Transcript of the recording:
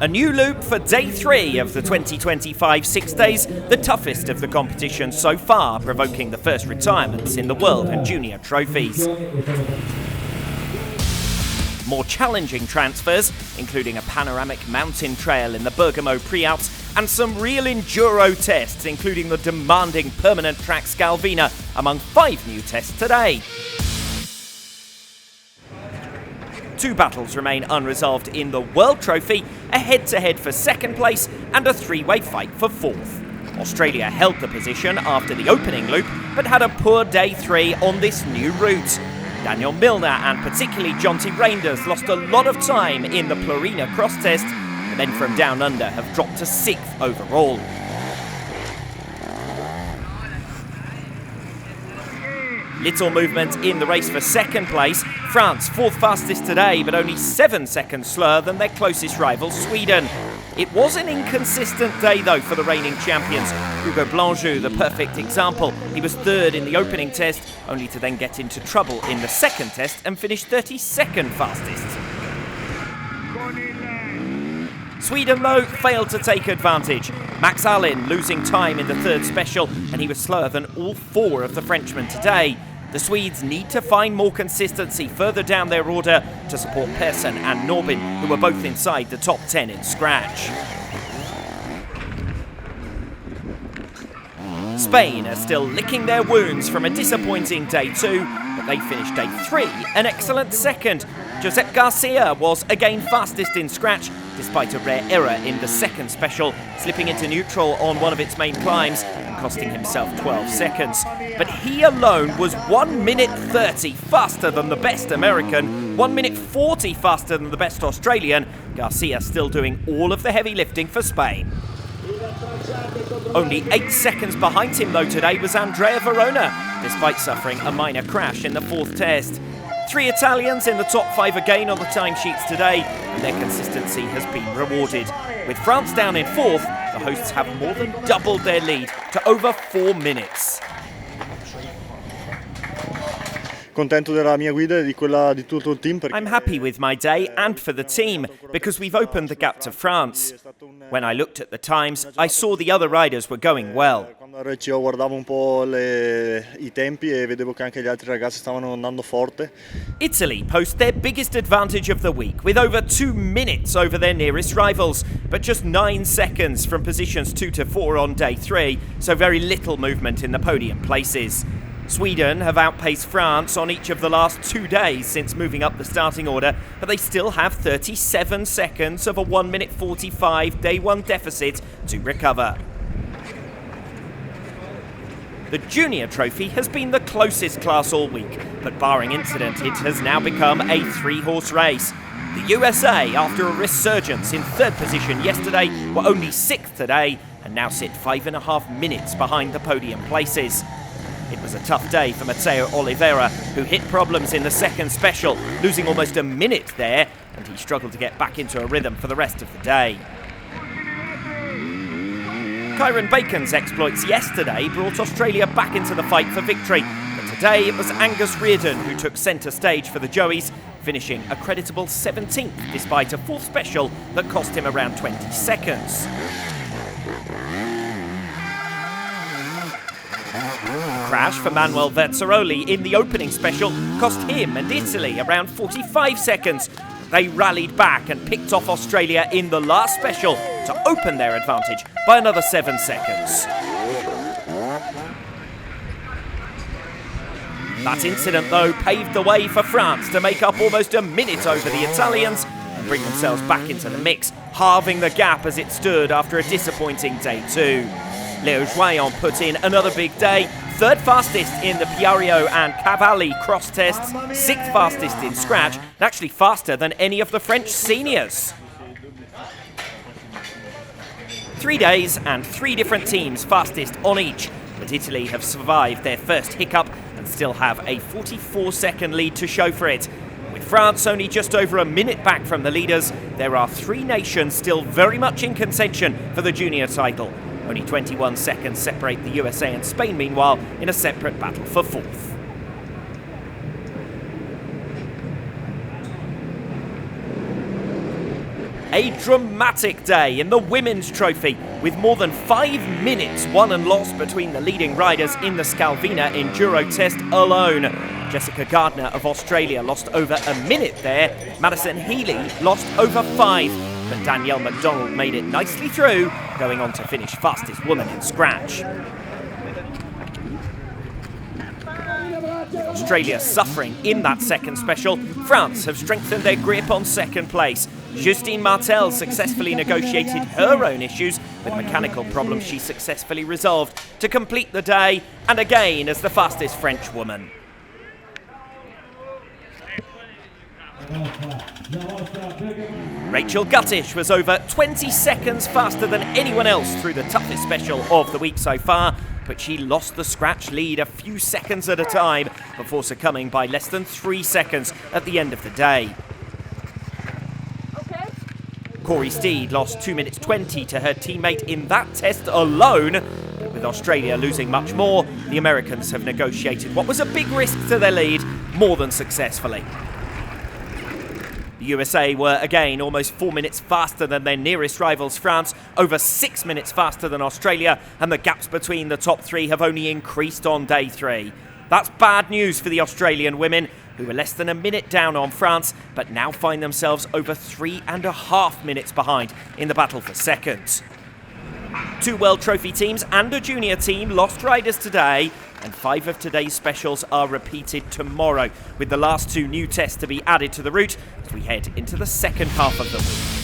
A new loop for day 3 of the 2025 6 days, the toughest of the competition so far, provoking the first retirements in the World and Junior trophies. More challenging transfers, including a panoramic mountain trail in the Bergamo Pre-Alps and some real enduro tests, including the demanding permanent track Scalvina, among 5 new tests today. 2 battles remain unresolved in the World Trophy, a head-to-head for 2nd place and a 3-way fight for 4th. Australia held the position after the opening loop, but had a poor day 3 on this new route. Daniel Milner and particularly Jonty Reinders lost a lot of time in the Plurina cross test, and then from down under have dropped to 6th overall. Little movement in the race for 2nd place. France, 4th fastest today, but only 7 seconds slower than their closest rival, Sweden. It was an inconsistent day, though, for the reigning champions. Hugo Blanjou, the perfect example. He was 3rd in the opening test, only to then get into trouble in the 2nd test and finish 32nd fastest. Sweden, though, failed to take advantage. Max Allin losing time in the 3rd special, and he was slower than all 4 of the Frenchmen today. The Swedes need to find more consistency further down their order to support Persson and Norbin, who were both inside the top 10 in scratch. Spain are still licking their wounds from a disappointing day 2, but they finished day 3 an excellent 2nd. Josep Garcia was again fastest in scratch, despite a rare error in the 2nd special, slipping into neutral on one of its main climbs and costing himself 12 seconds. But he alone was 1 minute 30 faster than the best American, 1 minute 40 faster than the best Australian. Garcia still doing all of the heavy lifting for Spain. Only 8 seconds behind him, though, today was Andrea Verona, despite suffering a minor crash in the 4th test. 3 Italians in the top 5 again on the timesheets today, and their consistency has been rewarded. With France down in 4th, the hosts have more than doubled their lead to over 4 minutes. I'm happy with my day and for the team, because we've opened the gap to France. When I looked at the times, I saw the other riders were going well. Italy post their biggest advantage of the week, with over 2 minutes over their nearest rivals, but just 9 seconds from positions 2 to 4 on day 3, so very little movement in the podium places. Sweden have outpaced France on each of the last 2 days since moving up the starting order, but they still have 37 seconds of a 1 minute 45 day 1 deficit to recover. The Junior Trophy has been the closest class all week, but barring incident, it has now become a 3-horse race. The USA, after a resurgence in 3rd position yesterday, were only 6th today and now sit 5.5 minutes behind the podium places. It was a tough day for Matteo Oliveira, who hit problems in the 2nd special, losing almost a minute there, and he struggled to get back into a rhythm for the rest of the day. Kyron Bacon's exploits yesterday brought Australia back into the fight for victory, but today it was Angus Reardon who took centre stage for the Joeys, finishing a creditable 17th despite a 4th special that cost him around 20 seconds. Crash for Manuel Verzaroli in the opening special cost him and Italy around 45 seconds. They rallied back and picked off Australia in the last special to open their advantage by another 7 seconds. That incident, though, paved the way for France to make up almost a minute over the Italians and bring themselves back into the mix, halving the gap as it stood after a disappointing day 2. Leo Joyon put in another big day, 3rd fastest in the Piario and Cavalli cross tests, 6th fastest in scratch, and actually faster than any of the French seniors. 3 days and 3 different teams fastest on each, but Italy have survived their first hiccup and still have a 44-second lead to show for it. With France only just over a minute back from the leaders, there are 3 nations still very much in contention for the junior title. Only 21 seconds separate the USA and Spain, meanwhile, in a separate battle for 4th. A dramatic day in the Women's Trophy, with more than 5 minutes won and lost between the leading riders in the Scalvina Enduro test alone. Jessica Gardner of Australia lost over a minute there. Madison Healy lost over 5. But Danielle McDonald made it nicely through, going on to finish fastest woman in scratch. Australia suffering in that second special. France have strengthened their grip on second place. Justine Martel successfully negotiated her own issues with mechanical problems she successfully resolved to complete the day, and again as the fastest French woman. Rachel Guttish was over 20 seconds faster than anyone else through the toughest special of the week so far, but she lost the scratch lead a few seconds at a time before succumbing by less than 3 seconds at the end of the day. Corey Steed lost 2 minutes 20 to her teammate in that test alone. But with Australia losing much more, the Americans have negotiated what was a big risk to their lead more than successfully. The USA were again almost 4 minutes faster than their nearest rivals France, over 6 minutes faster than Australia, and the gaps between the top three have only increased on day 3. That's bad news for the Australian women, who were less than a minute down on France, but now find themselves over 3.5 minutes behind in the battle for second. 2 World Trophy teams and a junior team lost riders today, and 5 of today's specials are repeated tomorrow, with the last 2 new tests to be added to the route as we head into the second half of the week.